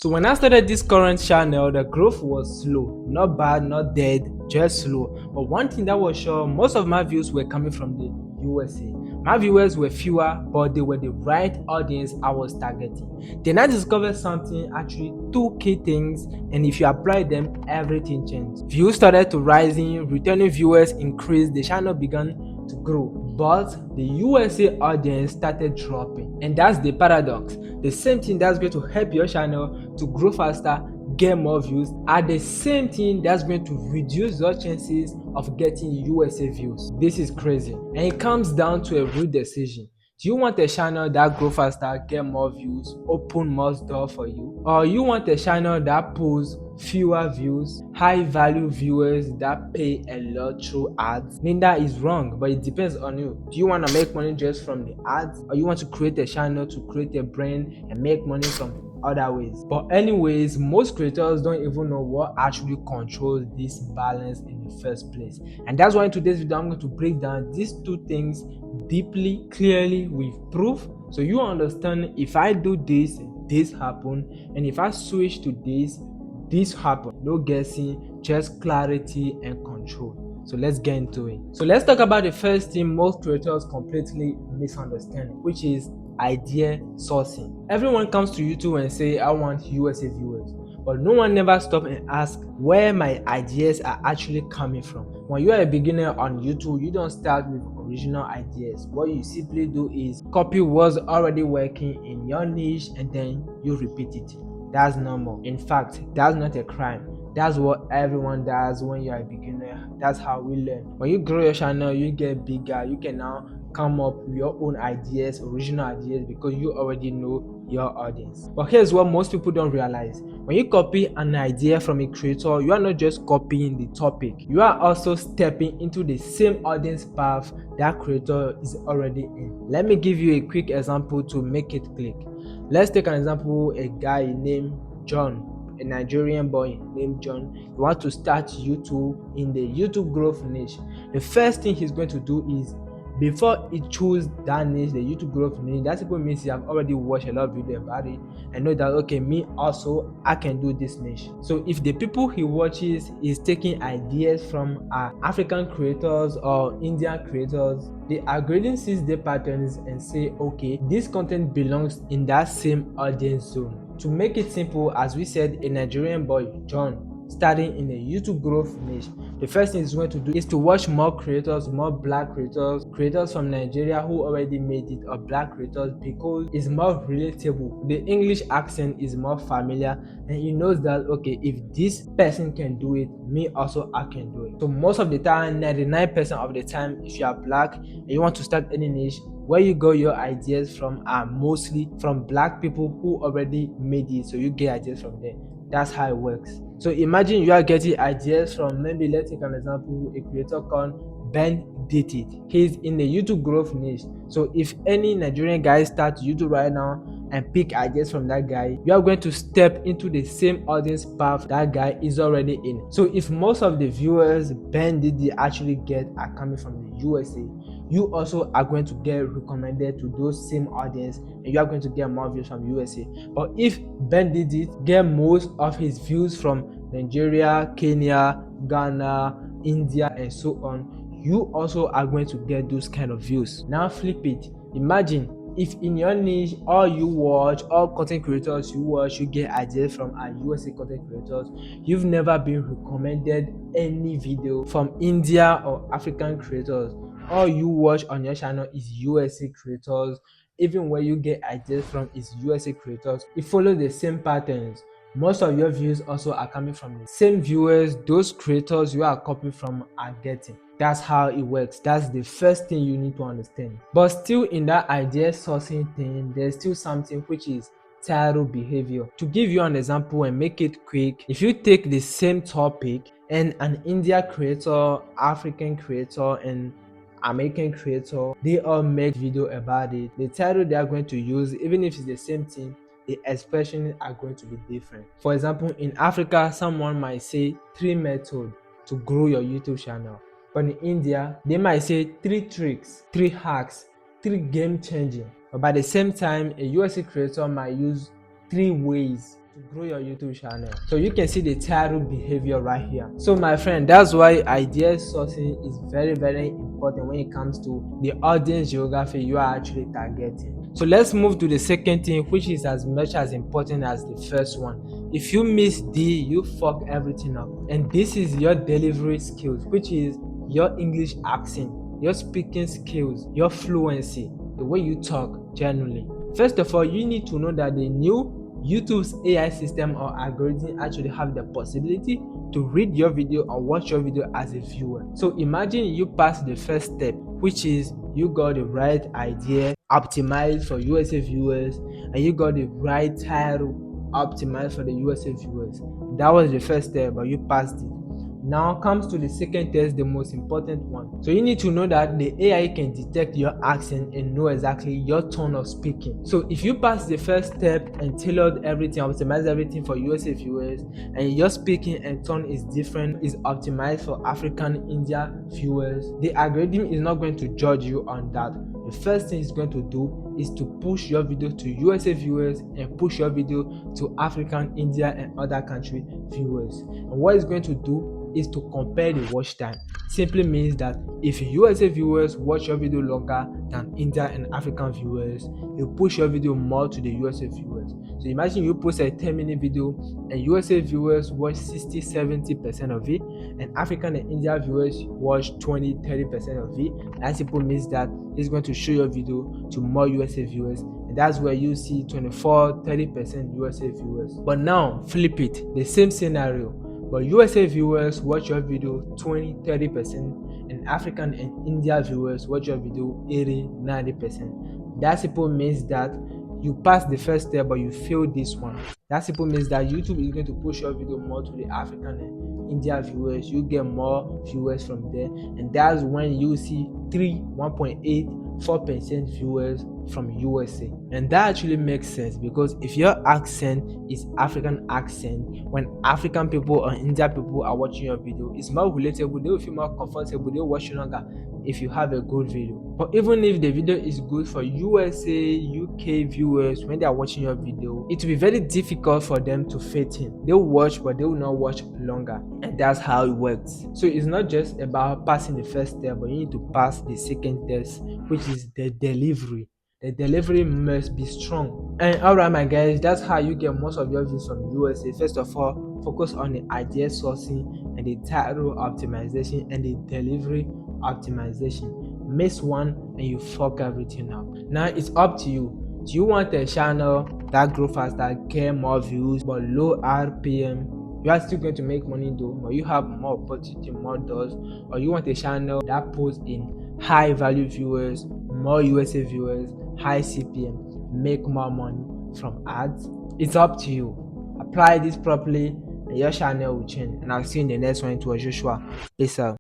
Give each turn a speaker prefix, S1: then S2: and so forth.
S1: So when I started this current channel, the growth was slow. Not bad, not dead, just slow. But one thing that was sure, most of my views were coming from the USA. My viewers were fewer, but they were the right audience I was targeting. Then I discovered something, actually two key things, and if you apply them, everything changed. Views started to rising, returning viewers increased, the channel began to grow. But the USA audience started dropping, and that's the paradox. The same thing that's going to help your channel to grow faster, get more views, are the same thing that's going to reduce your chances of getting USA views. This is crazy, and it comes down to a real decision. Do you want a channel that grow faster, get more views, open more doors for you? Or you want a channel that pulls fewer views, high value viewers that pay a lot through ads? Neither is wrong, but it depends on you. Do you want to make money just from the ads, or you want to create a channel to create a brand and make money from other ways? But anyways, most creators don't even know what actually controls this balance in the first place, and that's why in today's video I'm going to break down these two things deeply, clearly, with proof, so you understand if I do this, this happen, and if I switch to this happen. No guessing, just clarity and control. So let's get into it. So let's talk about the first thing most creators completely misunderstand, which is idea sourcing. Everyone comes to YouTube and say, I want USA viewers, but no one never stop and ask where my ideas are actually coming from. When you are a beginner on YouTube, you don't start with original ideas. What you simply do is copy what's already working in your niche and then you repeat it. That's normal. In fact, that's not a crime. That's what everyone does when you're a beginner. That's how we learn. When you grow your channel, you get bigger, you can now come up with your own ideas, original ideas, because you already know your audience. But here's what most people don't realize. When you copy an idea from a creator, you are not just copying the topic, you are also stepping into the same audience path that creator is already in. Let me give you a quick example to make it click. Let's take an example, a guy named John, a Nigerian boy named John. He wants to start YouTube in the YouTube growth niche. The first thing he's going to do is, before he choose that niche, the YouTube growth niche, that simply means you have already watched a lot of videos about it and know that, okay, me also, I can do this niche. So if the people he watches is taking ideas from African creators or Indian creators, the algorithm sees the patterns and say, okay, this content belongs in that same audience zone. To make it simple, as we said, a Nigerian boy, John, starting in a YouTube growth niche, the first thing he's going to do is to watch more creators, more black creators, creators from Nigeria who already made it, or black creators, because it's more relatable. The English accent is more familiar, and he knows that, okay, if this person can do it, me also I can do it. So most of the time, 99% of the time, if you are black and you want to start any niche, where you go your ideas from are mostly from black people who already made it, so you get ideas from them. That's how it works. So imagine you are getting ideas from, maybe let's take an example, a creator called Ben Did It. He's in the YouTube growth niche. So if any Nigerian guy starts YouTube right now and pick ideas from that guy, you are going to step into the same audience path that guy is already in. So if most of the viewers Ben Did It actually get are coming from the USA, you also are going to get recommended to those same audience, and you are going to get more views from USA. But if Ben Did It get most of his views from Nigeria, Kenya, Ghana, India, and so on, you also are going to get those kind of views. Now flip it. Imagine if in your niche, all you watch, all content creators you watch, you get ideas from our USA content creators, you've never been recommended any video from India or African creators. All you watch on your channel is USA creators. Even where you get ideas from is USA creators. It follows the same patterns. Most of your views also are coming from the same viewers those creators you are copying from are getting. That's how it works. That's the first thing you need to understand. But still, in that idea sourcing thing, there's still something which is title behavior. To give you an example and make it quick, if you take the same topic and an India creator, African creator, and American creator, they all make video about it, the title they are going to use, even if it's the same thing, the expressions are going to be different. For example, in Africa, someone might say 3 methods to grow your YouTube channel. But in India, they might say 3 tricks, 3 hacks, 3 game changing. But by the same time, a USA creator might use 3 ways to grow your YouTube channel. So you can see the title behavior right here. So my friend, that's why idea sourcing is very important when it comes to the audience geography you are actually targeting. So let's move to the second thing, which is as much as important as the first one. If you miss D, you fuck everything up. And this is your delivery skills, which is your English accent, your speaking skills, your fluency, the way you talk generally. First of all, you need to know that the new YouTube's AI system or algorithm actually have the possibility to read your video or watch your video as a viewer. So imagine you pass the first step, which is you got the right idea optimized for USA viewers, and you got the right title optimized for the USA viewers. That was the first step, but you passed it. Now comes to the second test, the most important one. So you need to know that the AI can detect your accent and know exactly your tone of speaking. So if you pass the first step and tailored everything, optimized everything for USA viewers, and your speaking and tone is different, is optimized for African India viewers, the algorithm is not going to judge you on that. The first thing it's going to do is to push your video to USA viewers and push your video to African, India, and other country viewers. And what it's going to do is to compare the watch time. Simply means that if USA viewers watch your video longer than India and African viewers, you push your video more to the USA viewers. So imagine you post a 10-minute video and USA viewers watch 60-70% of it, and African and India viewers watch 20-30% of it. That simply means that it's going to show your video to more USA viewers, and that's where you see 24-30% USA viewers. But now flip it, the same scenario, but USA viewers watch your video 20-30%, and African and India viewers watch your video 80-90%. That simply means that you passed the first step, but you failed this one. That simply means that YouTube is going to push your video more to the African and India viewers. You get more viewers from there, and that's when you see 1.84% viewers from USA. And that actually makes sense, because if your accent is African accent, when African people or Indian people are watching your video, it's more relatable, they will feel more comfortable, they will watch you longer if you have a good video. But even if the video is good for USA, UK viewers, when they are watching your video, it will be very difficult for them to fit in. They will watch, but they will not watch longer, and that's how it works. So it's not just about passing the first step, but you need to pass the second test, which is the delivery. The delivery must be strong. And alright my guys, that's how you get most of your views from USA. First of all, focus on the idea sourcing and the title optimization and the delivery optimization. Miss one and you fuck everything up. Now it's up to you. Do you want a channel that grow faster, get more views but low RPM? You are still going to make money though, but you have more opportunity, more doors. Or you want a channel that posts in high value viewers, more USA viewers, high CPM, make more money from ads? It's up to you. Apply this properly and your channel will change. And I'll see you in the next one. It was Joshua. Peace out.